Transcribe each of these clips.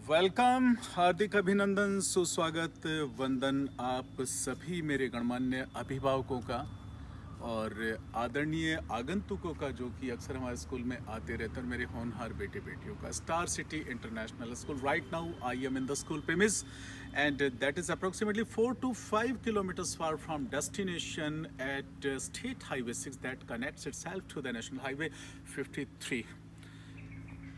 Welcome, हार्दिक अभिनंदन, सुस्वागत, वंदन आप सभी मेरे गणमान्य अभिभावकों का और आदरणीय आगंतुकों का जो कि अक्सर हमारे स्कूल में आते रहते हैं और मेरे होनहार बेटे बेटियों का। Star City International school, right now I am in the school premise and that is approximately 4 to 5 kilometers far from destination at State Highway 6 that connects itself to the National Highway 53।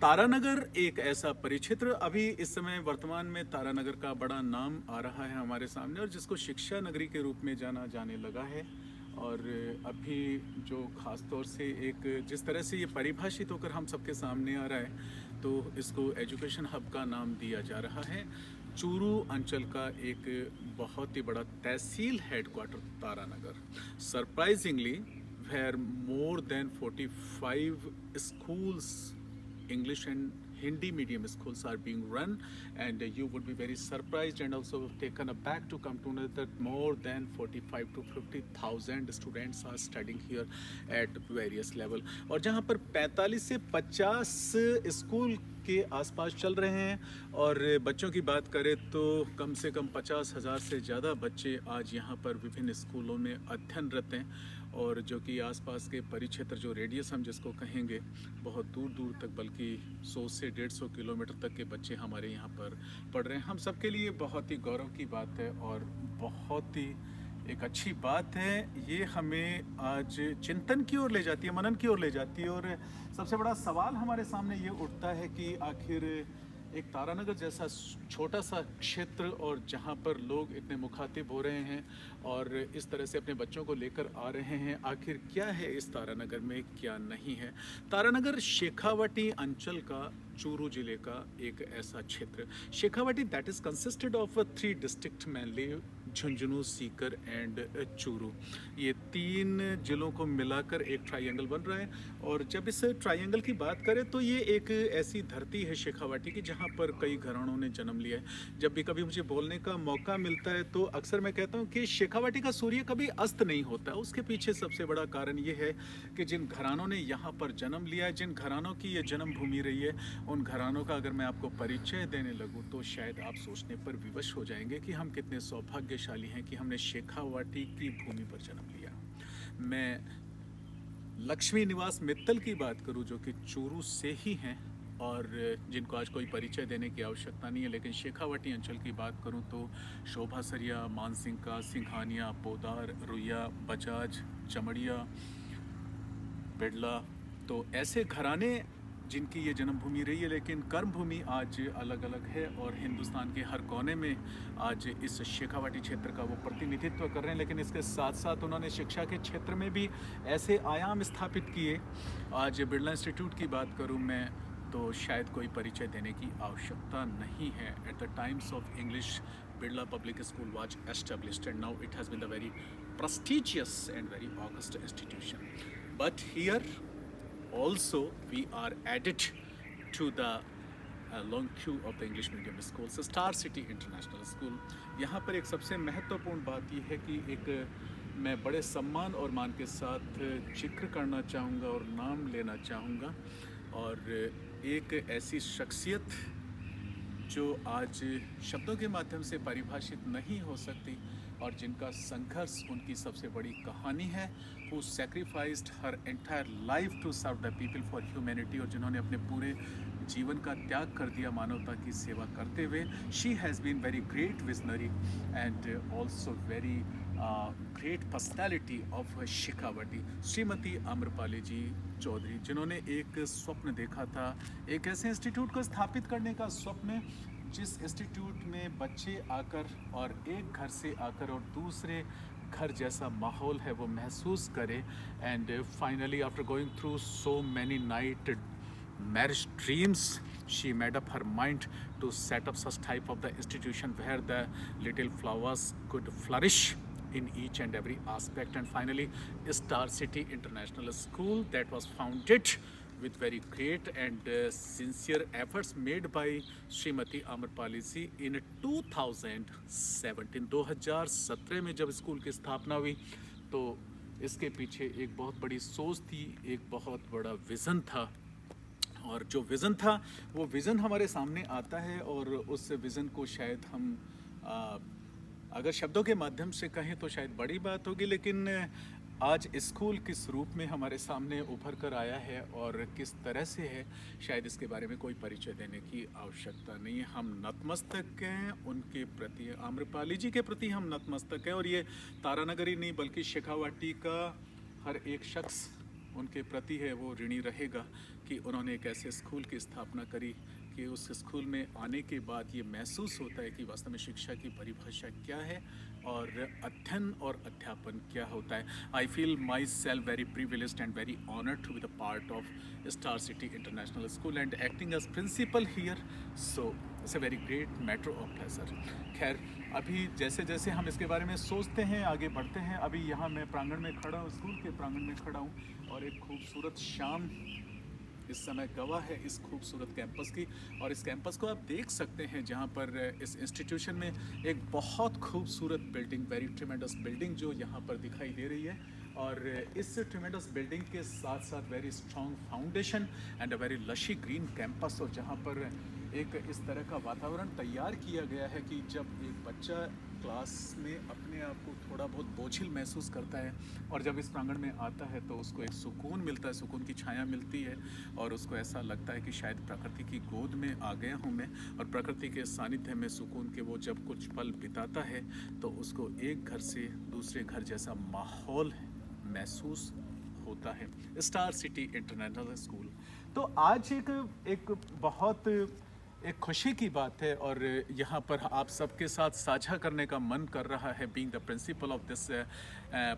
Taranagar एक ऐसा परिक्षेत्र अभी इस समय वर्तमान में तारानगर का बड़ा नाम आ रहा है हमारे सामने और जिसको शिक्षा नगरी के रूप में जाना जाने लगा है। और अभी जो ख़ास तौर से एक जिस तरह से ये परिभाषित होकर हम सबके सामने आ रहा है तो इसको एजुकेशन हब का नाम दिया जा रहा है। चूरू अंचल का एक बहुत ही बड़ा तहसील headquarter Taranagar. Surprisingly were more than 45 schools, English and Hindi medium schools are being run, and you would be very surprised and also taken aback to come to know that more than 45 to 50,000 students are studying here at various level। और जहाँ पर 45 से 50 school के आसपास चल रहे हैं और बच्चों की बात करें तो कम से कम 50,000 से ज़्यादा बच्चे आज यहाँ पर विभिन्न स्कूलों में अध्ययनरत हैं और जो कि आसपास के परिक्षेत्र जो रेडियस हम जिसको कहेंगे बहुत दूर दूर तक बल्कि 100 से 150 किलोमीटर तक के बच्चे हमारे यहाँ पर पढ़ रहे हैं। हम सबके लिए बहुत ही गौरव की बात है और बहुत ही एक अच्छी बात है। ये हमें आज चिंतन की ओर ले जाती है, मनन की ओर ले जाती है और सबसे बड़ा सवाल हमारे सामने ये उठता है कि आखिर एक तारानगर जैसा छोटा सा क्षेत्र और जहाँ पर लोग इतने मुखातिब हो रहे हैं और इस तरह से अपने बच्चों को लेकर आ रहे हैं, आखिर क्या है इस तारानगर में, क्या नहीं है। तारानगर शेखावाटी अंचल का चूरू जिले का एक ऐसा क्षेत्र। Shekhawati that is consisted of 3 district mainly, Jhunjhunu, seeker and Churu. ये 3 जिलों को मिलाकर एक ट्रायंगल बन रहा है और जब इस ट्रायंगल की बात करें तो ये एक ऐसी धरती है शेखावाटी की जहाँ पर कई घरानों ने जन्म लिया है। जब भी कभी मुझे बोलने का मौका मिलता है तो अक्सर मैं कहता हूँ कि शेखावाटी का सूर्य कभी अस्त नहीं होता। उसके पीछे सबसे बड़ा कारण ये है कि जिन घरानों ने यहाँ पर जन्म लिया है, जिन घरानों की ये जन्मभूमि रही है, उन घरानों का अगर मैं आपको परिचय देने लगूँ तो शायद आप सोचने पर विवश हो जाएंगे कि हम कितने सौभाग्यशाली हैं कि हमने शेखावाटी की भूमि पर जन्म लिया। मैं लक्ष्मी निवास मित्तल की बात करूं जो कि चूरू से ही हैं और जिनको आज कोई परिचय देने की आवश्यकता नहीं है, लेकिन शेखावाटी अंचल की बात करूं तो शोभा सरिया, मानसिंह का, सिंघानिया, पोदार, रुइया, बजाज, चमड़िया, बिड़ला, तो ऐसे घराने जिनकी ये जन्मभूमि रही है। लेकिन कर्मभूमि आज अलग अलग है और हिंदुस्तान के हर कोने में आज इस शेखावाटी क्षेत्र का वो प्रतिनिधित्व कर रहे हैं। लेकिन इसके साथ साथ उन्होंने शिक्षा के क्षेत्र में भी ऐसे आयाम स्थापित किए। आज बिड़ला इंस्टीट्यूट की बात करूं मैं तो शायद कोई परिचय देने की आवश्यकता नहीं है। At the times of English Birla public school was established and now it has been the very prestigious and very august institution. But here also we are added to the long queue of the English medium schools, Star City International School। यहाँ पर एक सबसे महत्वपूर्ण बात यह है कि एक मैं बड़े सम्मान और मान के साथ जिक्र करना चाहूँगा और नाम लेना चाहूँगा और एक ऐसी शख्सियत जो आज शब्दों के माध्यम से परिभाषित नहीं हो सकती और जिनका संघर्ष उनकी सबसे बड़ी कहानी है। Who sacrificed her entire life to serve the people for humanity, और जिन्होंने अपने पूरे जीवन का त्याग कर दिया मानवता की सेवा करते हुए। She has been very great visionary and also very great personality of Shekhawati, Shrimati Amrapali ji Chaudhary, जिन्होंने एक स्वप्न देखा था, एक ऐसे इंस्टीट्यूट को स्थापित करने का स्वप्न जिस इंस्टीट्यूट में बच्चे आकर और एक घर से आकर और दूसरे घर जैसा माहौल है वो महसूस करें। And finally after going through so many night marriage dreams, she made up her mind to set up such type of the institution where the little flowers could flourish in each and every aspect. And finally Star City International School that was founded with very great and sincere efforts made by Srimati Amarpali ji in 2017। 2017 में जब school की स्थापना हुई तो इसके पीछे एक बहुत बड़ी सोच थी, एक बहुत बड़ा विज़न था और जो विज़न था वो विज़न हमारे सामने आता है, और उस विज़न को शायद हम आ, अगर शब्दों के माध्यम से कहें तो शायद बड़ी बात होगी, लेकिन आज स्कूल किस रूप में हमारे सामने उभर कर आया है और किस तरह से है, शायद इसके बारे में कोई परिचय देने की आवश्यकता नहीं है। हम नतमस्तक हैं उनके प्रति, आम्रपाली जी के प्रति हम नतमस्तक हैं, और ये तारानगर ही नहीं बल्कि शेखावाटी का हर एक शख्स उनके प्रति है वो ऋणी रहेगा कि उन्होंने एक ऐसे स्कूल की स्थापना करी कि उस स्कूल में आने के बाद ये महसूस होता है कि वास्तव में शिक्षा की परिभाषा क्या है और अध्ययन और अध्यापन क्या होता है। I feel myself very privileged and very honoured to be the part of Star City International School and acting as principal here, so it's a very great matter of pleasure. खैर, अभी जैसे जैसे हम इसके बारे में सोचते हैं, आगे बढ़ते हैं, अभी यहाँ मैं प्रांगण में खड़ा हूँ, स्कूल के प्रांगण में खड़ा हूँ, और एक खूबसूरत शाम इस समय गवाह है इस खूबसूरत कैंपस की। और इस कैंपस को आप देख सकते हैं जहाँ पर इस इंस्टीट्यूशन में एक बहुत खूबसूरत बिल्डिंग, वेरी ट्रिमेंडस बिल्डिंग जो यहाँ पर दिखाई दे रही है, और इस ट्रिमेंडस बिल्डिंग के साथ साथ very strong foundation and a very lushy green campus, और जहाँ पर एक इस तरह का वातावरण तैयार किया गया है कि जब एक बच्चा क्लास में अपने आप को थोड़ा बहुत बोझिल महसूस करता है और जब इस प्रांगण में आता है तो उसको एक सुकून मिलता है, सुकून की छाया मिलती है, और उसको ऐसा लगता है कि शायद प्रकृति की गोद में आ गया हूँ मैं, और प्रकृति के सानिध्य में सुकून के वो जब कुछ पल बिताता है तो उसको एक घर से दूसरे घर जैसा माहौल महसूस होता है। स्टार सिटी इंटरनेशनल स्कूल, तो आज एक बहुत एक खुशी की बात है, और यहाँ पर आप सबके साथ साझा करने का मन कर रहा है, being the principle of this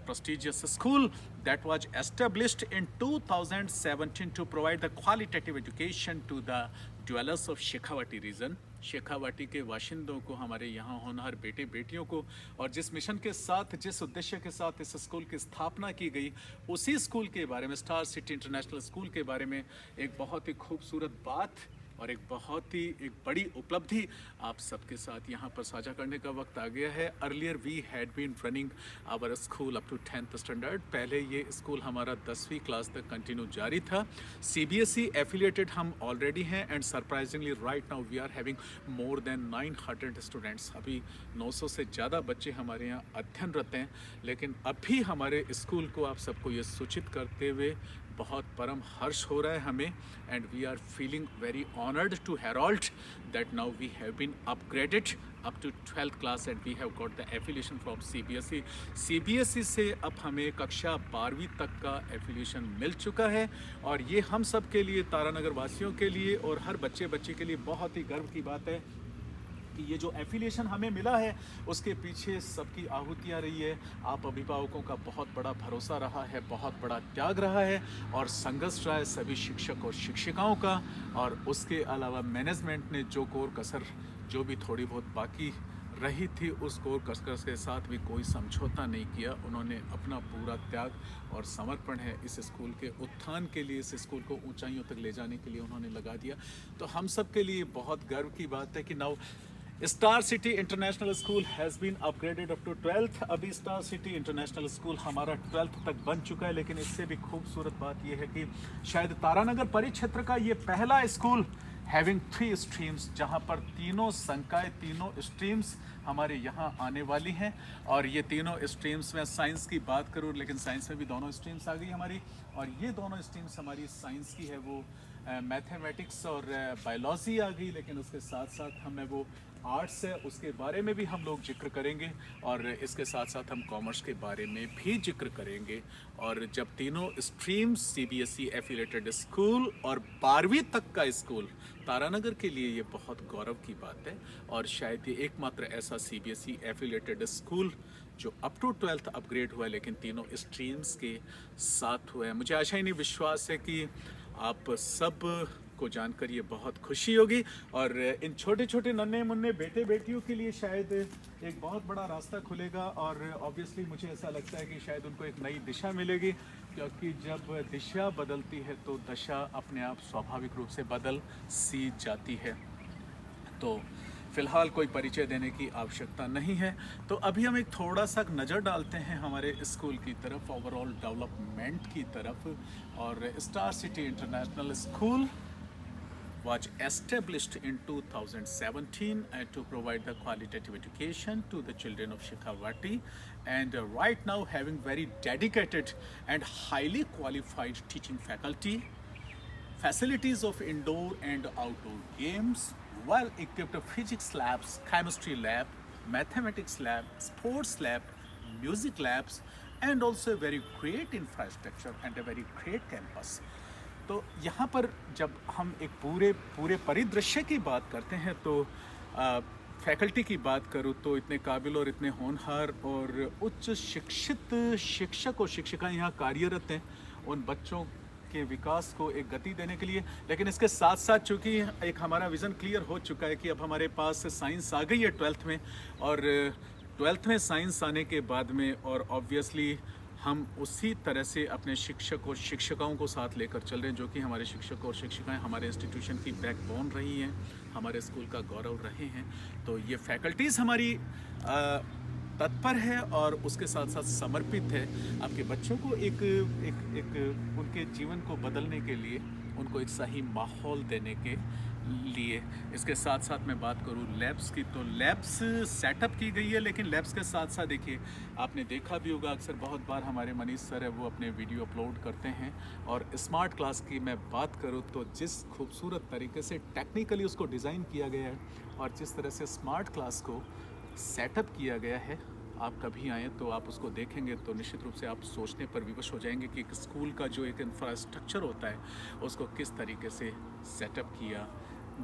prestigious school that was established in 2017 to provide the qualitative education to the dwellers of Shekhawati region, Shekhawati के वाशिंदों को, हमारे यहाँ होनहार बेटे बेटियों को, और जिस मिशन के साथ, जिस उद्देश्य के साथ इस स्कूल की स्थापना की गई, उसी स्कूल के बारे में, स्टार सिटी इंटरनेशनल स्कूल के बारे में एक बहुत ही खूबसूरत बात और एक बहुत ही एक बड़ी उपलब्धि आप सबके साथ यहाँ पर साझा करने का वक्त आ गया है। Earlier we had been running our school up to 10th standard, पहले ये स्कूल हमारा 10वीं क्लास तक कंटिन्यू जारी था। CBSE एफिलिएटेड हम ऑलरेडी हैं, and surprisingly right now we are having more than 900 students. अभी 900 से ज़्यादा बच्चे हमारे यहाँ अध्ययनरत हैं, लेकिन अभी हमारे स्कूल को आप सबको ये सूचित करते हुए बहुत परम हर्ष हो रहा है हमें, and we are feeling very honoured to herald that now we have been upgraded up to 12th class and we have got the affiliation from CBSE। CBSE से अब हमें कक्षा 12वीं तक का एफिलिएशन मिल चुका है, और ये हम सब के लिए, तारानगर वासियों के लिए और हर बच्चे बच्ची के लिए बहुत ही गर्व की बात है कि ये जो एफिलिएशन हमें मिला है उसके पीछे सबकी आहुतियाँ रही है, आप अभिभावकों का बहुत बड़ा भरोसा रहा है, बहुत बड़ा त्याग रहा है, और संघर्ष रहा है सभी शिक्षक और शिक्षिकाओं का, और उसके अलावा मैनेजमेंट ने जो कोर कसर, जो भी थोड़ी बहुत बाकी रही थी, उस कोर कसर के साथ भी कोई समझौता नहीं किया। उन्होंने अपना पूरा त्याग और समर्पण है इस स्कूल के उत्थान के लिए, इस स्कूल को ऊंचाइयों तक ले जाने के लिए उन्होंने लगा दिया। तो हम सब के लिए बहुत गर्व की बात है कि now Star City International School has been upgraded up to 12th। अभी स्टार सिटी इंटरनेशनल स्कूल हमारा 12th तक बन चुका है, लेकिन इससे भी खूबसूरत बात यह है कि शायद तारानगर परिक्षेत्र का ये पहला स्कूल हैविंग 3 स्ट्रीम्स, जहाँ पर तीनों संकाय, तीनों स्ट्रीम्स हमारे यहाँ आने वाली हैं। और ये तीनों स्ट्रीम्स में साइंस की बात करूँ, लेकिन साइंस में भी दोनों स्ट्रीम्स आ गई हमारी, और ये दोनों स्ट्रीम्स हमारी साइंस की है, वो मैथमेटिक्स और बायोलॉजी आ गई, लेकिन उसके साथ साथ हमें वो आर्ट्स है, उसके बारे में भी हम लोग जिक्र करेंगे, और इसके साथ साथ हम कॉमर्स के बारे में भी जिक्र करेंगे। और जब तीनों स्ट्रीम्स CBSE एफिलिएटेड स्कूल और 12वीं तक का स्कूल, तारानगर के लिए ये बहुत गौरव की बात है, और शायद ये एकमात्र ऐसा CBSE एफिलिएटेड स्कूल जो अप टू 12th अपग्रेड हुआ है, लेकिन तीनों स्ट्रीम्स के साथ हुआ है। मुझे आशा ही नहीं, विश्वास है कि आप सब को जानकर ये बहुत खुशी होगी, और इन छोटे छोटे नन्हे मुन्ने बेटे बेटियों के लिए शायद एक बहुत बड़ा रास्ता खुलेगा, और ऑब्वियसली मुझे ऐसा लगता है कि शायद उनको एक नई दिशा मिलेगी, क्योंकि जब दिशा बदलती है तो दशा अपने आप स्वाभाविक रूप से बदल सी जाती है। तो फ़िलहाल कोई परिचय देने की आवश्यकता नहीं है, तो अभी हम एक थोड़ा सा नज़र डालते हैं हमारे स्कूल की तरफ, ओवरऑल डेवलपमेंट की तरफ। और star City International school was established in 2017 to provide the qualitative education to the children of Shekhawati, and right now having very dedicated and highly qualified teaching faculty, facilities of indoor and outdoor games, well-equipped physics labs, chemistry lab, mathematics lab, sports lab, music labs, and also a very great infrastructure and a very great campus. तो यहाँ पर जब हम एक पूरे पूरे परिदृश्य की बात करते हैं तो फैकल्टी की बात करूँ तो इतने काबिल और इतने होनहार और उच्च शिक्षित शिक्षक और शिक्षिकाएं यहाँ कार्यरत हैं उन बच्चों के विकास को एक गति देने के लिए। लेकिन इसके साथ साथ चूँकि एक हमारा विज़न क्लियर हो चुका है कि अब हमारे पास साइंस आ गई है 12th में, और 12th में साइंस आने के बाद में और ऑब्वियसली हम उसी तरह से अपने शिक्षक और शिक्षिकाओं को साथ लेकर चल रहे हैं, जो कि हमारे शिक्षक और शिक्षिकाएं हमारे इंस्टीट्यूशन की बैकबोन रही हैं, हमारे स्कूल का गौरव रहे हैं। तो ये फैकल्टीज़ हमारी तत्पर है और उसके साथ साथ समर्पित है आपके बच्चों को एक उनके जीवन को बदलने के लिए, उनको एक सही माहौल देने के लिए। इसके साथ साथ मैं बात करूँ लैब्स की, तो लैब्स सेटअप की गई है, लेकिन लैब्स के साथ साथ देखिए आपने देखा भी होगा अक्सर बहुत बार हमारे मनीष सर है वो अपने वीडियो अपलोड करते हैं, और स्मार्ट क्लास की मैं बात करूँ तो जिस खूबसूरत तरीके से टेक्निकली उसको डिज़ाइन किया गया है और जिस तरह से स्मार्ट क्लास को सेटअप किया गया है, आप कभी आएँ तो आप उसको देखेंगे तो निश्चित रूप से आप सोचने पर विवश हो जाएंगे कि एक स्कूल का जो एक इंफ्रास्ट्रक्चर होता है उसको किस तरीके से सेटअप किया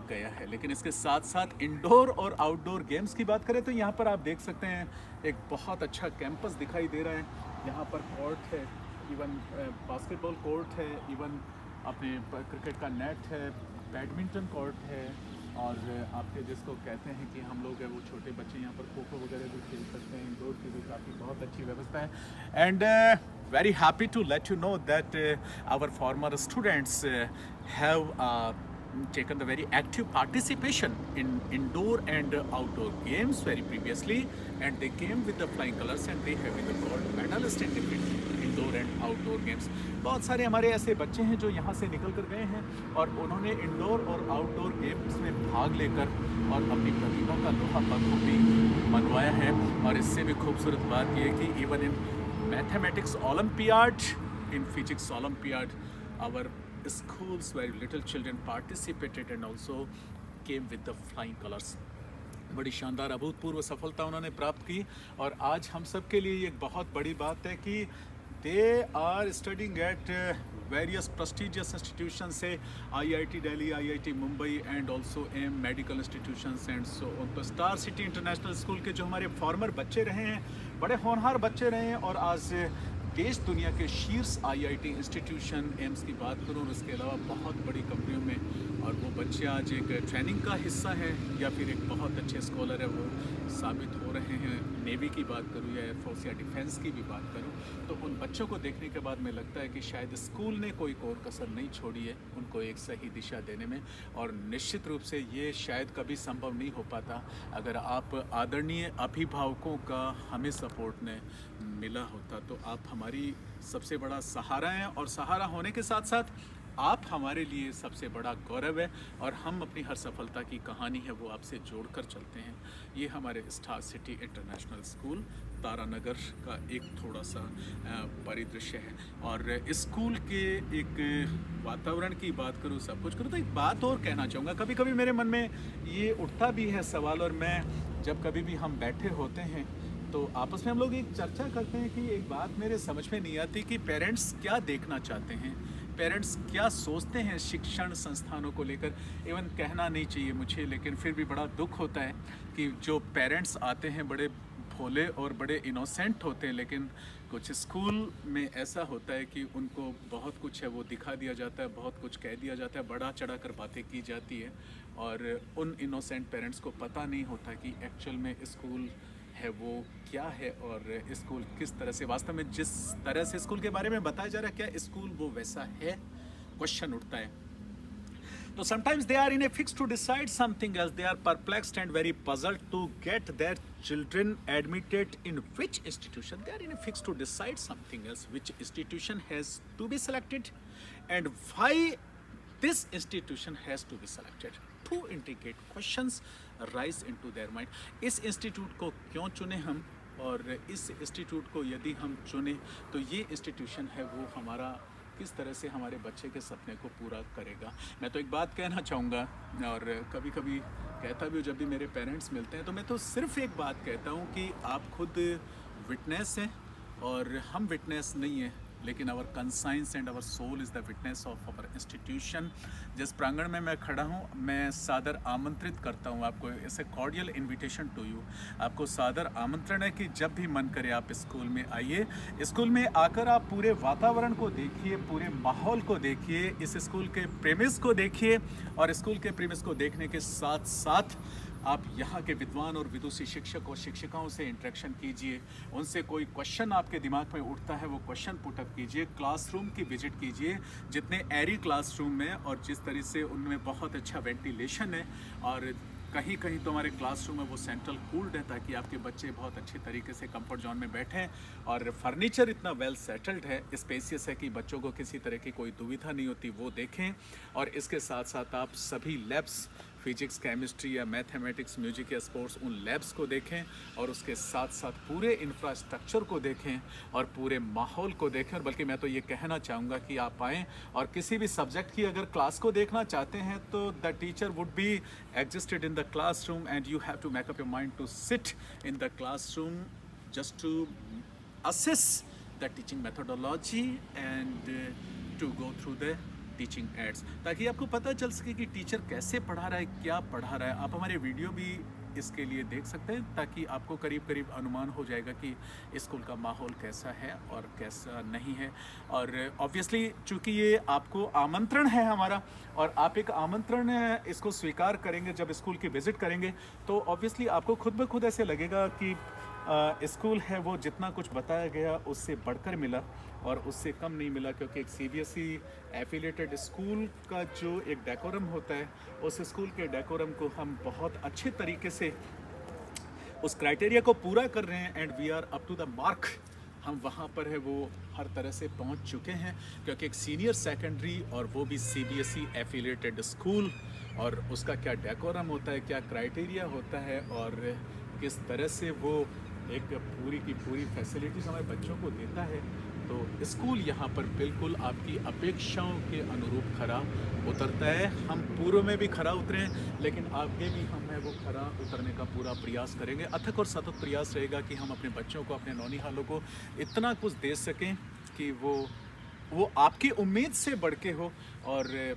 गया है। लेकिन इसके साथ साथ इंडोर और आउटडोर गेम्स की बात करें तो यहाँ पर आप देख सकते हैं एक बहुत अच्छा कैंपस दिखाई दे रहा है। यहाँ पर कोर्ट है, इवन बास्केटबॉल कोर्ट है, इवन अपने क्रिकेट का नेट है, बैडमिंटन कोर्ट है, और आपके जिसको कहते हैं कि हम लोग है वो छोटे बच्चे यहाँ पर खो खो वगैरह भी खेल सकते हैं। इंडोर की भी काफ़ी बहुत अच्छी व्यवस्था है। And very happy to let you know that our former students have taken the very active participation in indoor and outdoor games very previously, and they came with the flying colors and they have been the gold medalist in different indoor and outdoor games. बहुत सारे हमारे ऐसे बच्चे हैं जो यहाँ से निकल कर गए हैं और उन्होंने इंडोर और आउटडोर गेम्स में भाग लेकर और अपनी प्रतिभा का लोहा बखूबी मनवाया है। और इससे भी खूबसूरत बात यह है कि even in mathematics olympiad, in physics olympiad, our schools where little children participated and also came with the flying colors. बड़ी शानदार अभूतपूर्व सफलता उन्होंने प्राप्त की, और आज हम सब के लिए एक बहुत बड़ी बात है कि they are studying at various prestigious institutions say IIT Delhi, IIT Mumbai and also AIM medical institutions and so on। तो स्टार सिटी इंटरनेशनल स्कूल के जो हमारे फॉर्मर बच्चे रहे हैं, बड़े होनहार बच्चे रहे हैं, और आज देश दुनिया के शीर्ष आईआईटी इंस्टीट्यूशन एम्स की बात करूँ और उसके अलावा बहुत बड़ी कंपनियों में, और वो बच्चे आज एक ट्रेनिंग का हिस्सा है या फिर एक बहुत अच्छे स्कॉलर है वो साबित हो रहे हैं। नेवी की बात करूँ या एयरफोर्स या डिफेंस की भी बात करूँ, तो उन बच्चों को देखने के बाद में लगता है कि शायद स्कूल ने कोई और कसर नहीं छोड़ी है उनको एक सही दिशा देने में। और निश्चित रूप से ये शायद कभी संभव नहीं हो पाता अगर आप आदरणीय अभिभावकों का हमें सपोर्ट ने मिला होता। तो आप हमारी सबसे बड़ा सहारा हैं, और सहारा होने के साथ साथ आप हमारे लिए सबसे बड़ा गौरव है, और हम अपनी हर सफलता की कहानी है वो आपसे जोड़कर चलते हैं। ये हमारे star City International School Taranagar का एक थोड़ा सा परिदृश्य है। और स्कूल के एक वातावरण की बात करूँ, सब कुछ करूँ, तो एक बात और कहना चाहूँगा। कभी कभी मेरे मन में ये उठता भी है सवाल, और मैं जब कभी भी हम बैठे होते हैं तो आपस में हम लोग एक चर्चा करते हैं कि एक बात मेरे समझ में नहीं आती कि पेरेंट्स क्या देखना चाहते हैं, पेरेंट्स क्या सोचते हैं शिक्षण संस्थानों को लेकर। इवन कहना नहीं चाहिए मुझे, लेकिन फिर भी बड़ा दुख होता है कि जो पेरेंट्स आते हैं बड़े भोले और बड़े इनोसेंट होते हैं, लेकिन कुछ स्कूल में ऐसा होता है कि उनको बहुत कुछ है वो दिखा दिया जाता है, बहुत कुछ कह दिया जाता है, बढ़ा चढ़ा कर बातें की जाती है, और उन इनोसेंट पेरेंट्स को पता नहीं होता कि एक्चुअल में स्कूल है वो क्या है, और स्कूल किस तरह से, वास्तव में जिस तरह से स्कूल के बारे में बताया जा रहा है, क्या स्कूल वो वैसा है, क्वेश्चन उठता है। तो sometimes they are in a fix to decide something else. They are perplexed and very puzzled to get their children admitted in which institution. They are in a fix to decide something else, which institution has to be selected and why this institution has to be selected. Two intricate questions rise into their mind. इस institute को क्यों चुने हम, और इस institute को यदि हम चुने तो ये इंस्टीट्यूशन है वो हमारा किस तरह से हमारे बच्चे के सपने को पूरा करेगा। मैं तो एक बात कहना चाहूँगा, और कभी कभी कहता भी हूँ जब भी मेरे पेरेंट्स मिलते हैं, तो मैं तो सिर्फ एक बात कहता हूँ कि आप खुद विटनेस हैं और हम विटनेस नहीं हैं, लेकिन our conscience and our soul is the witness of our institution. जिस प्रांगण में मैं खड़ा हूँ, मैं सादर आमंत्रित करता हूँ आपको, it's a cordial invitation to you. आपको सादर आमंत्रण है कि जब भी मन करे आप स्कूल में आइए। स्कूल में आकर आप पूरे वातावरण को देखिए, पूरे माहौल को देखिए, इस स्कूल के प्रेमिस को देखिए, और स्कूल के प्रेमिस को देखने के साथ साथ आप यहाँ के विद्वान और विदुषी शिक्षक और शिक्षिकाओं से इंटरेक्शन कीजिए। उनसे कोई क्वेश्चन आपके दिमाग में उठता है वो क्वेश्चन पुटअप कीजिए। क्लासरूम की विजिट कीजिए, जितने एरी क्लासरूम में और जिस तरह से उनमें बहुत अच्छा वेंटिलेशन है, और कहीं कहीं तो हमारे क्लासरूम में वो सेंट्रल कूल्ड है ताकि आपके बच्चे बहुत अच्छे तरीके से कंफर्ट जोन में बैठें, और फर्नीचर इतना वेल सेटल्ड है, स्पेसियस है कि बच्चों को किसी तरह की कोई दुविधा नहीं होती, वो देखें। और इसके साथ साथ आप सभी लैब्स, फिजिक्स, केमिस्ट्री या मैथमेटिक्स, म्यूजिक या स्पोर्ट्स, उन लैब्स को देखें, और उसके साथ साथ पूरे इंफ्रास्ट्रक्चर को देखें और पूरे माहौल को देखें। और बल्कि मैं तो ये कहना चाहूँगा कि आप आएँ, और किसी भी सब्जेक्ट की अगर क्लास को देखना चाहते हैं तो the teacher would be existed in the classroom and you have to make up your mind to sit in the classroom just to assess the teaching methodology and to go through the teaching aids, ताकि आपको पता चल सके कि teacher कैसे पढ़ा रहा है, क्या पढ़ा रहा है। आप हमारे वीडियो भी इसके लिए देख सकते हैं ताकि आपको करीब करीब अनुमान हो जाएगा कि स्कूल का माहौल कैसा है और कैसा नहीं है। और ऑब्वियसली चूँकि ये आपको आमंत्रण है हमारा, और आप एक आमंत्रण इसको स्वीकार करेंगे जब स्कूल की विज़िट करेंगे, तो ऑब्वियसली आपको खुद ब खुद ऐसे लगेगा कि स्कूल है वो जितना कुछ बताया गया उससे बढ़कर मिला और उससे कम नहीं मिला, क्योंकि एक सीबीएसई एफिलिएटेड स्कूल का जो एक डेकोरम होता है, उस स्कूल के डेकोरम को हम बहुत अच्छे तरीके से उस क्राइटेरिया को पूरा कर रहे हैं, and we are up to the mark. हम वहाँ पर है वो हर तरह से पहुँच चुके हैं, क्योंकि एक सीनियर सेकेंडरी और वो भी सीबीएसई एफिलिएटेड स्कूल, और उसका क्या डेकोरम होता है, क्या क्राइटेरिया होता है, और किस तरह से वो एक पूरी की पूरी फैसिलिटीज़ हमारे बच्चों को देता है, तो स्कूल यहाँ पर बिल्कुल आपकी अपेक्षाओं के अनुरूप खरा उतरता है। हम पूर्व में भी खरा उतरे हैं, लेकिन आगे भी हम है वो खरा उतरने का पूरा प्रयास करेंगे। अथक और सतत प्रयास रहेगा कि हम अपने बच्चों को, अपने नौनिहालों को इतना कुछ दे सकें कि वो आपकी उम्मीद से बढ़ के हो, और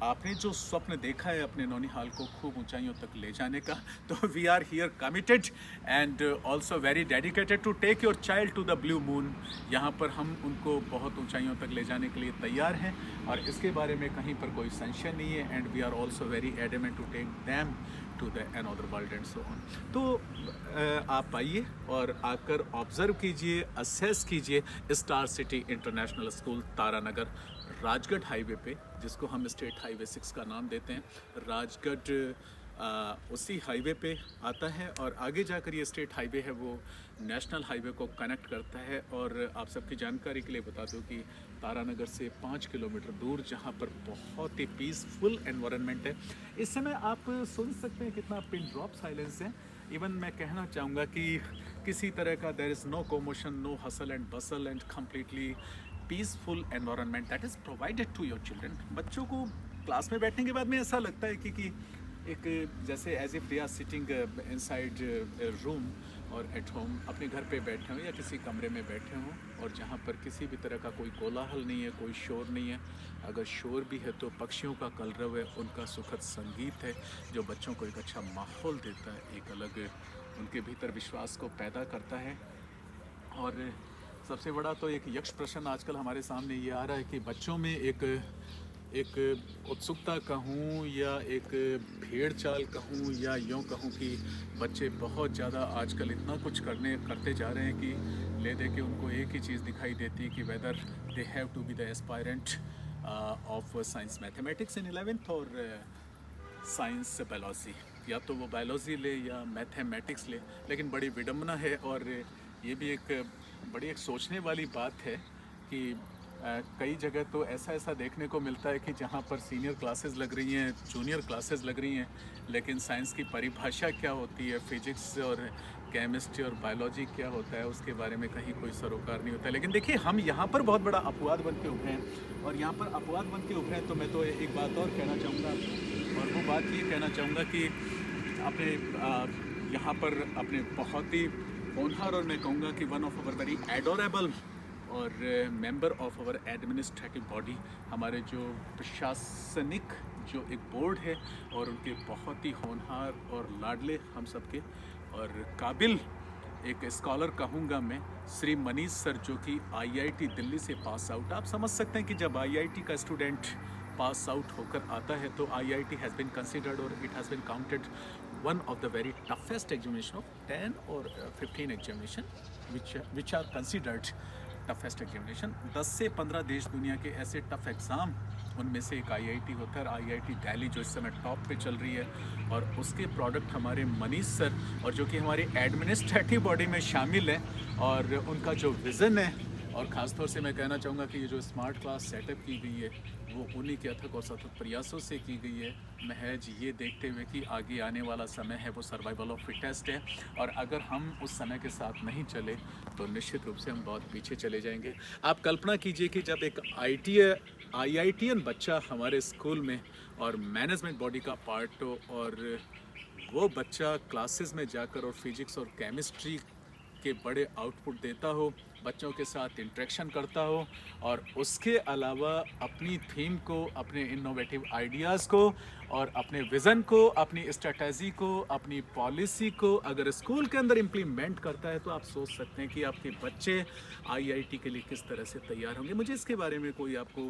आपने जो स्वप्न देखा है अपने नौनिहाल को खूब ऊंचाइयों तक ले जाने का, तो we are here committed and also very dedicated to take your child to the blue moon. यहाँ पर हम उनको बहुत ऊंचाइयों तक ले जाने के लिए तैयार हैं, और इसके बारे में कहीं पर कोई संशय नहीं है, and we are also very adamant to take them to the another world and so on. तो आप आइए और आकर ऑब्जर्व कीजिए, असेस कीजिए Star City International School Taranagar, Rajgarh highway पे, जिसको हम स्टेट हाईवे 6 का नाम देते हैं। राजगढ़ उसी हाईवे पे आता है, और आगे जाकर ये स्टेट हाईवे है वो नेशनल हाईवे को कनेक्ट करता है। और आप सबकी जानकारी के लिए बता दूं कि तारानगर से 5 किलोमीटर दूर, जहाँ पर बहुत ही पीसफुल एनवायरनमेंट है, इस समय आप सुन सकते हैं कितना पिन ड्रॉप साइलेंस है। इवन मैं कहना चाहूँगा कि किसी तरह का there is no commotion, no hustle and bustle, and completely peaceful environment that is provided to your children. बच्चों को क्लास में बैठने के बाद में ऐसा लगता है कि एक जैसे as if they are sitting inside room और एट होम, अपने घर पे बैठे हों या किसी कमरे में बैठे हों, और जहाँ पर किसी भी तरह का कोई कोलाहल नहीं है, कोई शोर नहीं है। अगर शोर भी है तो पक्षियों का कलरव है, उनका सुखद संगीत है, जो बच्चों को एक अच्छा माहौल देता है, एक अलग उनके भीतर विश्वास को पैदा करता है। और सबसे बड़ा तो एक यक्ष प्रश्न आजकल हमारे सामने ये आ रहा है कि बच्चों में एक उत्सुकता कहूँ या एक भेड़ चाल कहूँ या यूँ कहूँ कि बच्चे बहुत ज़्यादा आजकल इतना कुछ करते जा रहे हैं कि ले दे के उनको एक ही चीज़ दिखाई देती है कि whether they have to be the aspirant of science mathematics in 11th और साइंस बायोलॉजी, या तो वो बायोलॉजी ले या मैथमेटिक्स ले। लेकिन बड़ी विडम्बना है, और ये भी एक बड़ी सोचने वाली बात है कि कई जगह तो ऐसा देखने को मिलता है कि जहाँ पर सीनियर क्लासेस लग रही हैं, जूनियर क्लासेस लग रही हैं, लेकिन साइंस की परिभाषा क्या होती है, फिजिक्स और केमिस्ट्री और बायोलॉजी क्या होता है, उसके बारे में कहीं कोई सरोकार नहीं होता है। लेकिन देखिए, हम यहाँ पर बहुत बड़ा अपवाद बन के उभरे हैं, और यहाँ पर अपवाद बन के उभरे हैं तो मैं तो एक बात और कहना चाहूँगा, और वो बात ये कहना चाहूँगा कि अपने यहाँ पर अपने बहुत ही होनहार, और मैं कहूँगा कि one of our very adorable और member of our administrative body, हमारे जो प्रशासनिक जो एक बोर्ड है, और उनके बहुत ही होनहार और लाडले हम सबके और काबिल एक स्कॉलर कहूँगा मैं, श्री मनीष सर, जो कि आईआईटी दिल्ली से पास आउट। आप समझ सकते हैं कि जब आईआईटी का स्टूडेंट पास आउट होकर आता है तो आईआईटी हैज़ बीन कंसिडर्ड और it has been counted one of the very toughest examination of 10 or 15 examination which are considered toughest examination। 10 से 15 देश दुनिया के ऐसे टफ एग्ज़ाम, उनमें से एक आईआईटी होता है। आईआईटी दिल्ली जो इस समय टॉप पे चल रही है, और उसके प्रोडक्ट हमारे मनीष सर, और जो कि हमारी एडमिनिस्ट्रेटिव बॉडी में शामिल हैं, और उनका जो विज़न है, और ख़ासतौर से मैं कहना चाहूँगा कि ये जो स्मार्ट क्लास सेटअप की गई है वो उन्हीं के अथक और सतत प्रयासों से की गई है, महज ये देखते हुए कि आगे आने वाला समय है वो सर्वाइवल ऑफ फिटेस्ट है, और अगर हम उस समय के साथ नहीं चले तो निश्चित रूप से हम बहुत पीछे चले जाएंगे। आप कल्पना कीजिए कि जब एक आईआईटीएन बच्चा हमारे स्कूल में और मैनेजमेंट बॉडी का पार्ट हो, और वो बच्चा क्लासेस में जाकर और फिजिक्स और केमिस्ट्री के बड़े आउटपुट देता हो, बच्चों के साथ इंटरेक्शन करता हो, और उसके अलावा अपनी थीम को, अपने इनोवेटिव आइडियाज़ को, और अपने विज़न को, अपनी स्ट्रेटजी को, अपनी पॉलिसी को अगर स्कूल के अंदर इम्प्लीमेंट करता है, तो आप सोच सकते हैं कि आपके बच्चे आईआईटी के लिए किस तरह से तैयार होंगे। मुझे इसके बारे में कोई आपको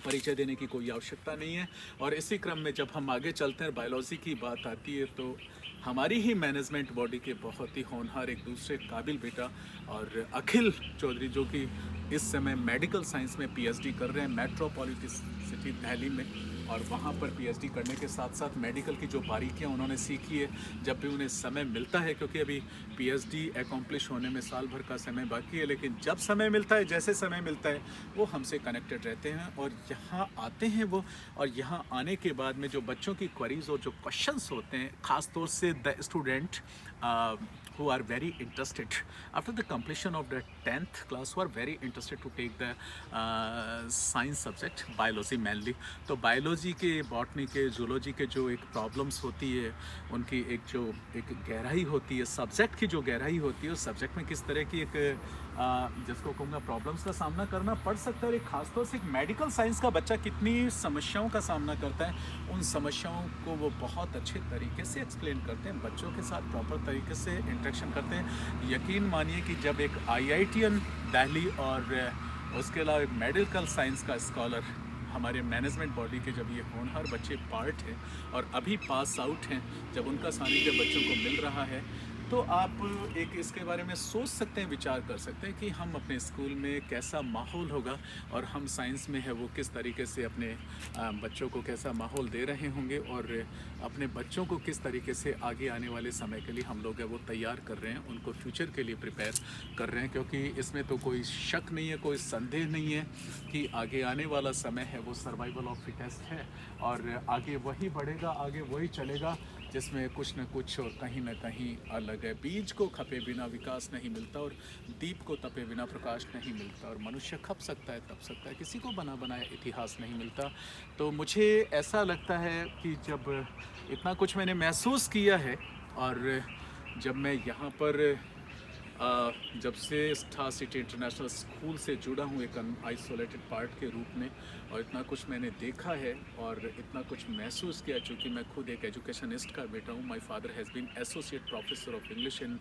परिचय देने की कोई आवश्यकता नहीं है। और इसी क्रम में जब हम आगे चलते हैं, बायोलॉजी की बात आती है, तो हमारी ही मैनेजमेंट बॉडी के बहुत ही होनहार एक दूसरे काबिल बेटा और अखिल चौधरी, जो कि इस समय मेडिकल साइंस में पीएचडी कर रहे हैं मेट्रोपॉलिटन सिटी दिल्ली में, और वहाँ पर पीएचडी करने के साथ साथ मेडिकल की जो बारीकियाँ उन्होंने सीखी है, जब भी उन्हें समय मिलता है, क्योंकि अभी पीएचडी एकम्प्लिश होने में साल भर का समय बाकी है, लेकिन जब समय मिलता है, जैसे समय मिलता है, वो हमसे कनेक्टेड रहते हैं और यहाँ आते हैं वो। और यहाँ आने के बाद में जो बच्चों की क्वेरीज और जो क्वेश्चंस होते हैं, ख़ास तौर से the student who are very interested after the completion of the 10th class, who are very interested to take the science subject, biology mainly। तो बायोलॉजी के, बॉटनी के, जूलॉजी के जो एक प्रॉब्लम्स होती है, उनकी एक गहराई होती है, सब्जेक्ट की जो गहराई होती है, उस सब्जेक्ट में किस तरह की एक जिसको कहूँगा प्रॉब्लम्स का सामना करना पड़ सकता है, और एक खासतौर से एक मेडिकल साइंस का बच्चा कितनी समस्याओं का सामना करता है, उन समस्याओं को वो बहुत अच्छे तरीके से एक्सप्लेन करते हैं, बच्चों के साथ प्रॉपर तरीके से इंटरेक्शन करते हैं। यकीन मानिए कि जब एक आईआईटीएन दिल्ली और उसके अलावा एक मेडिकल साइंस का स्कॉलर हमारे मैनेजमेंट बॉडी के, जब ये होनहार बच्चे पार्ट हैं और अभी पास आउट हैं, जब उनका सानिध्य बच्चों को मिल रहा है, तो आप एक इसके बारे में सोच सकते हैं, विचार कर सकते हैं कि हम अपने स्कूल में कैसा माहौल होगा, और हम साइंस में है वो किस तरीके से अपने बच्चों को कैसा माहौल दे रहे होंगे, और अपने बच्चों को किस तरीके से आगे आने वाले समय के लिए हम लोग है वो तैयार कर रहे हैं, उनको फ्यूचर के लिए प्रिपेयर कर रहे हैं। क्योंकि इसमें तो कोई शक नहीं है, कोई संदेह नहीं है कि आगे आने वाला समय है वो सर्वाइवल ऑफ फिटेस्ट है, और आगे वही बढ़ेगा, आगे वही चलेगा जिसमें कुछ न कुछ और कहीं न कहीं अलग है। बीज को खपे बिना विकास नहीं मिलता, और दीप को तपे बिना प्रकाश नहीं मिलता, और मनुष्य खप सकता है, तप सकता है, किसी को बना बनाया इतिहास नहीं मिलता। तो मुझे ऐसा लगता है कि जब इतना कुछ मैंने महसूस किया है, और जब मैं यहाँ पर जब से स्टार सिटी इंटरनेशनल स्कूल से जुड़ा हूँ एक आइसोलेटेड पार्ट के रूप में, और इतना कुछ मैंने देखा है और इतना कुछ महसूस किया, चूँकि मैं खुद एक एजुकेशनिस्ट का बेटा हूँ। My father has been associate professor of English in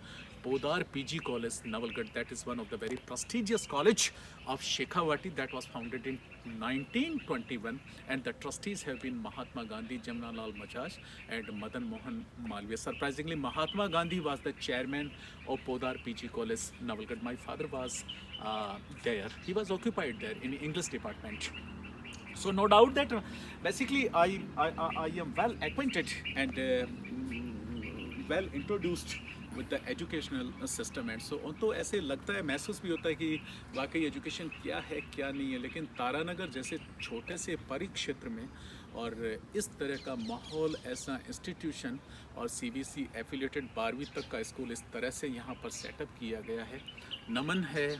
Podar PG college Nawalgarh, that is one of the very prestigious college of Shekhawati, that was founded in 1921, and the trustees have been Mahatma Gandhi, Jamnalal Bajaj and Madan Mohan Malviya. Surprisingly, Mahatma Gandhi was the chairman of Podar PG College, Navalgarh. My father was there. He was occupied there in English department. So no doubt that basically I am well acquainted and well introduced with the educational system and so on. तो ऐसे लगता है, महसूस भी होता है कि वाकई एजुकेशन क्या है क्या नहीं है। लेकिन तारानगर जैसे छोटे से परिक्षेत्र में और इस तरह का माहौल, ऐसा इंस्टीट्यूशन और सीबीएसई एफिलिएटेड 12वीं तक का स्कूल इस तरह से यहाँ पर सेटअप किया गया है। नमन है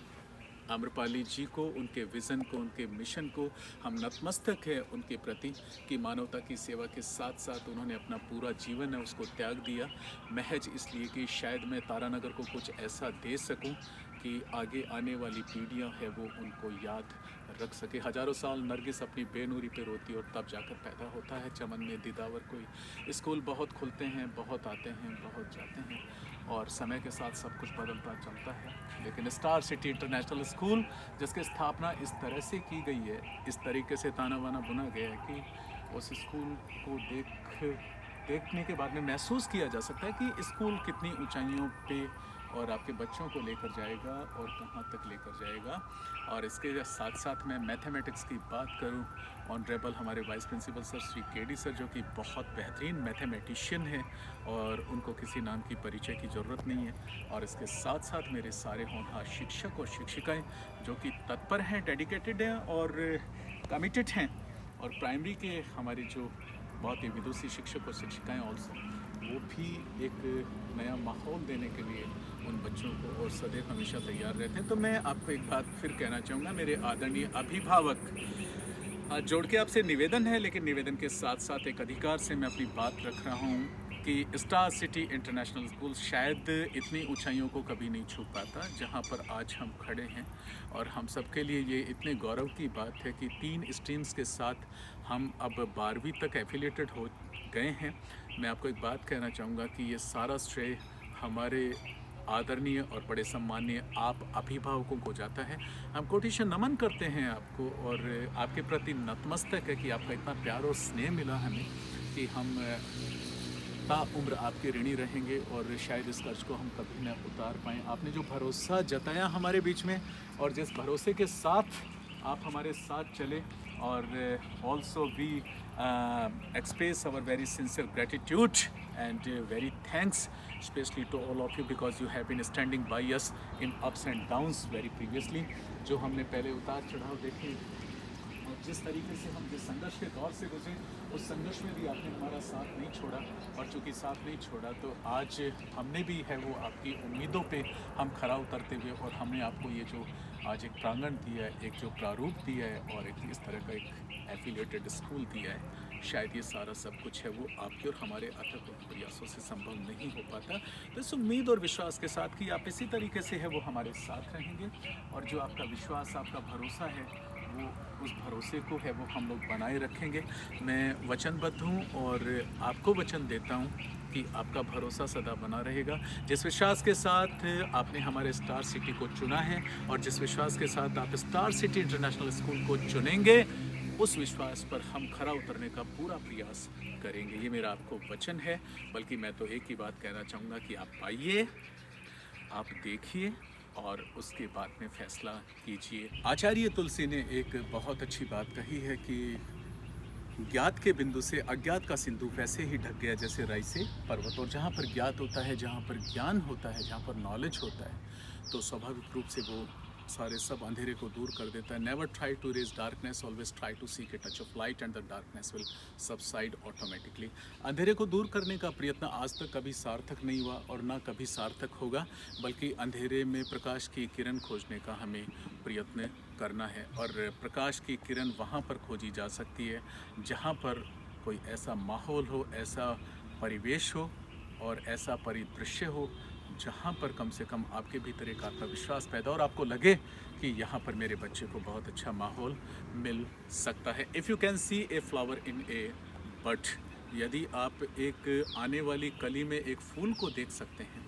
आम्रपाली जी को, उनके विज़न को, उनके मिशन को। हम नतमस्तक है उनके प्रति कि मानवता की सेवा के साथ साथ उन्होंने अपना पूरा जीवन है उसको त्याग दिया, महज इसलिए कि शायद मैं तारानगर को कुछ ऐसा दे सकूं कि आगे आने वाली पीढ़ियां है वो उनको याद रख सके। हजारों साल नरगिस अपनी बेनूरी पे रोती और तब जाकर पैदा होता है चमन में दीदावर कोई। स्कूल बहुत खुलते हैं, बहुत आते हैं, बहुत जाते हैं और समय के साथ सब कुछ बदलता चलता है। लेकिन स्टार सिटी इंटरनेशनल स्कूल जिसकी स्थापना इस तरह से की गई है, इस तरीके से ताना बाना बुना गया है कि उस स्कूल को देखने के बाद में महसूस किया जा सकता है कि स्कूल कितनी ऊंचाइयों पे और आपके बच्चों को लेकर जाएगा और कहाँ तक लेकर जाएगा। और इसके साथ साथ मैं मैथमेटिक्स की बात करूं, ऑनरेबल हमारे vice principal sir Shri KD sir जो कि बहुत बेहतरीन मैथमेटिशियन हैं और उनको किसी नाम की परिचय की ज़रूरत नहीं है। और इसके साथ साथ मेरे सारे होनहार शिक्षक और शिक्षिकाएं जो कि तत्पर हैं, डेडिकेटेड हैं और कमिटेड हैं। और प्राइमरी के हमारे जो बहुत ही विदुषी शिक्षक और शिक्षिकाएं ऑल्सो, वो भी एक नया माहौल देने के लिए उन बच्चों को और सदैव हमेशा तैयार रहते हैं। तो मैं आपको एक बात फिर कहना चाहूँगा, मेरे आदरणीय अभिभावक, हाथ जोड़ के आपसे निवेदन है, लेकिन निवेदन के साथ साथ एक अधिकार से मैं अपनी बात रख रहा हूँ कि स्टार सिटी इंटरनेशनल स्कूल शायद इतनी ऊंचाइयों को कभी नहीं छू पाता जहाँ पर आज हम खड़े हैं। और हम सबके लिए ये इतने गौरव की बात है कि 3 स्ट्रीम्स के साथ हम अब 12वीं तक एफिलिएटेड हो गए हैं। मैं आपको एक बात कहना चाहूँगा कि ये सारा श्रेय हमारे आदरणीय और बड़े सम्माननीय आप अभिभावकों को जाता है। हम कोटिशन नमन करते हैं आपको और आपके प्रति नतमस्तक है कि आपका इतना प्यार और स्नेह मिला हमें कि हम ताउम्र आपके ऋणी रहेंगे और शायद इस कर्ज को हम कभी न उतार पाएँ। आपने जो भरोसा जताया हमारे बीच में और जिस भरोसे के साथ आप हमारे साथ चले, और also we express our very sincere gratitude and very thanks especially to all of you because you have been standing by us in ups and downs very previously। जो हमने पहले उतार चढ़ाव देखे और जिस तरीके से हम जिस संघर्ष के दौर से गुजरे, उस संघर्ष में भी आपने हमारा साथ नहीं छोड़ा। और चूँकि साथ नहीं छोड़ा तो आज हमने भी है वो आपकी उम्मीदों पे हम खरा उतरते हुए, और हमने आपको ये जो आज एक प्रांगण दिया है, एक जो प्रारूप दिया है और एक इस तरह का एक एफिलिएटेड स्कूल दिया है, शायद ये सारा सब कुछ है वो आपके और हमारे अथक प्रयासों से संभव नहीं हो पाता। तो इस उम्मीद और विश्वास के साथ कि आप इसी तरीके से है वो हमारे साथ रहेंगे और जो आपका विश्वास, आपका भरोसा है, वो उस भरोसे को है वो हम लोग बनाए रखेंगे। मैं वचनबद्ध हूँ और आपको वचन देता हूँ कि आपका भरोसा सदा बना रहेगा। जिस विश्वास के साथ आपने हमारे स्टार सिटी को चुना है और जिस विश्वास के साथ आप स्टार सिटी इंटरनेशनल स्कूल को चुनेंगे, उस विश्वास पर हम खरा उतरने का पूरा प्रयास करेंगे। ये मेरा आपको वचन है। बल्कि मैं तो एक ही बात कहना चाहूँगा कि आप आइए, आप देखिए और उसके बाद में फैसला कीजिए। आचार्य तुलसी ने एक बहुत अच्छी बात कही है कि ज्ञात के बिंदु से अज्ञात का सिंधु वैसे ही ढक गया जैसे राई से पर्वत। और जहाँ पर ज्ञात होता है, जहाँ पर ज्ञान होता है, जहाँ पर नॉलेज होता है, तो स्वाभाविक रूप से वो सारे सब अंधेरे को दूर कर देता है। Never try to raze darkness, always try to seek a touch of light and the darkness will subside automatically. अंधेरे को दूर करने का प्रयत्न आज तक कभी सार्थक नहीं हुआ और ना कभी सार्थक होगा, बल्कि अंधेरे में प्रकाश की किरण खोजने का हमें प्रयत्न करना है। और प्रकाश की किरण वहाँ पर खोजी जा सकती है जहाँ पर कोई ऐसा माहौल हो, ऐसा परिवेश हो और ऐसा परिदृश्य हो जहाँ पर कम से कम आपके भीतर एक आत्मविश्वास पैदा और आपको लगे कि यहाँ पर मेरे बच्चे को बहुत अच्छा माहौल मिल सकता है। If you can see a flower in a bud, यदि आप एक आने वाली कली में एक फूल को देख सकते हैं,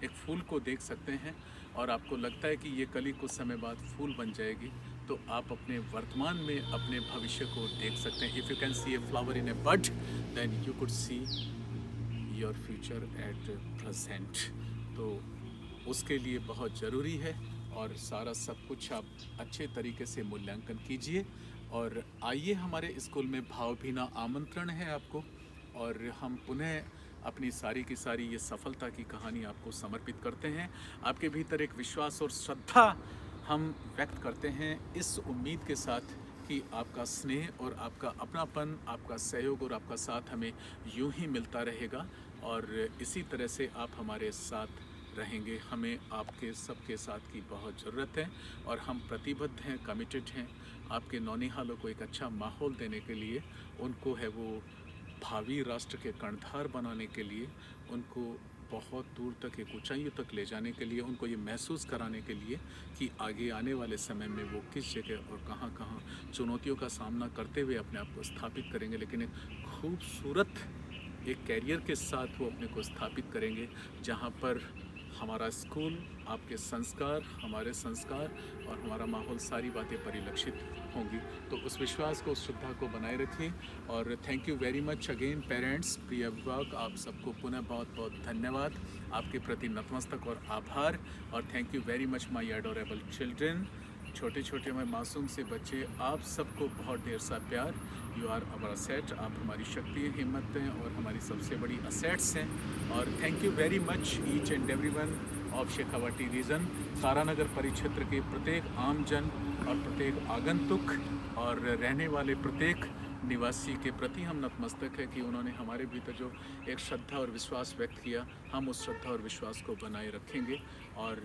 एक फूल को देख सकते हैं और आपको लगता है कि ये कली कुछ समय बाद फूल बन जाएगी, तो आप अपने वर्तमान में अपने भविष्य को देख सकते हैं। If you can see a flower in a bud, then you could see your future at present. तो उसके लिए बहुत ज़रूरी है और सारा सब कुछ आप अच्छे तरीके से मूल्यांकन कीजिए। और आइए, हमारे स्कूल में भावभीना आमंत्रण है आपको, और हम पुनः अपनी सारी की सारी ये सफलता की कहानी आपको समर्पित करते हैं। आपके भीतर एक विश्वास और श्रद्धा हम व्यक्त करते हैं इस उम्मीद के साथ कि आपका स्नेह और आपका अपनापन, आपका सहयोग और आपका साथ हमें यूं ही मिलता रहेगा और इसी तरह से आप हमारे साथ रहेंगे। हमें आपके सबके साथ की बहुत ज़रूरत है और हम प्रतिबद्ध हैं, कमिटेड हैं आपके नौनिहालों को एक अच्छा माहौल देने के लिए, उनको है वो भावी राष्ट्र के कर्णधार बनाने के लिए, उनको बहुत दूर तक, एक ऊंचाइयों तक ले जाने के लिए, उनको ये महसूस कराने के लिए कि आगे आने वाले समय में वो किस जगह और कहाँ कहाँ चुनौतियों का सामना करते हुए अपने आप को स्थापित करेंगे, लेकिन एक खूबसूरत एक कैरियर के साथ वो अपने को स्थापित करेंगे, जहाँ पर हमारा स्कूल, आपके संस्कार, हमारे संस्कार और हमारा माहौल, सारी बातें परिलक्षित होंगी। तो उस विश्वास को, उस श्रद्धा को बनाए रखिए और thank you very much again parents, प्रिय अभिभावक, आप सबको पुनः बहुत बहुत धन्यवाद, आपके प्रति नतमस्तक और आभार। और thank you very much my adorable children, छोटे छोटे में मासूम से बच्चे, आप सबको बहुत ढेर सा प्यार। यू आर अवर असेट, आप हमारी शक्ति, हिम्मत हैं और हमारी सबसे बड़ी असेट्स हैं। और thank you very much each and everyone of Shekhawati region, Taranagar परिक्षेत्र के प्रत्येक आमजन और प्रत्येक आगंतुक और रहने वाले प्रत्येक निवासी के प्रति हम नतमस्तक है कि उन्होंने हमारे भीतर जो एक श्रद्धा और विश्वास व्यक्त किया, हम उस श्रद्धा और विश्वास को बनाए रखेंगे। और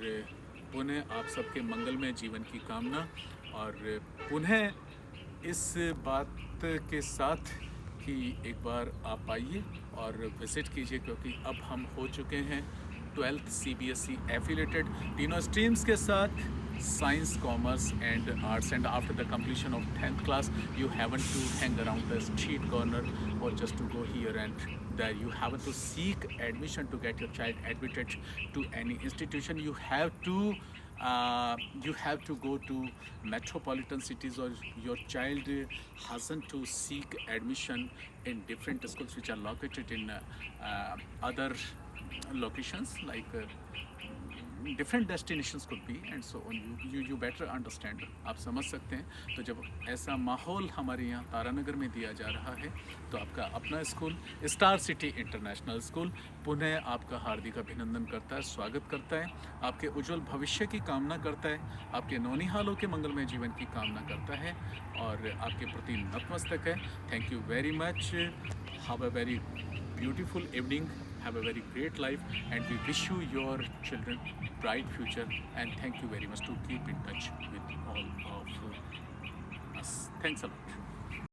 पुनः आप सबके मंगलमय जीवन की कामना, और पुनः इस बात के साथ कि एक बार आप आइए और विज़िट कीजिए, क्योंकि अब हम हो चुके हैं 12th CBSE एफिलेटेड तीनों स्ट्रीम्स के साथ, science, commerce and arts. And after the completion of 10th class you haven't to hang around the street corner or just to go here and there. You have to seek admission to get your child admitted to any institution. You have to go to metropolitan cities, or your child hasn't to seek admission in different schools which are located in other locations, like different destinations could be and so on. You better understand, आप समझ सकते हैं। तो जब ऐसा माहौल हमारे यहाँ तारानगर में दिया जा रहा है, तो आपका अपना school star City International school पुनः आपका हार्दिक अभिनंदन करता है, स्वागत करता है, आपके उज्जवल भविष्य की कामना करता है, आपके नौनिहालों के मंगलमय जीवन की कामना करता है और आपके प्रति नतमस्तक है। Thank you very much, have a very beautiful evening, have a very great life, and we wish you your children bright future, and thank you very much to keep in touch with all of us. Thanks a lot.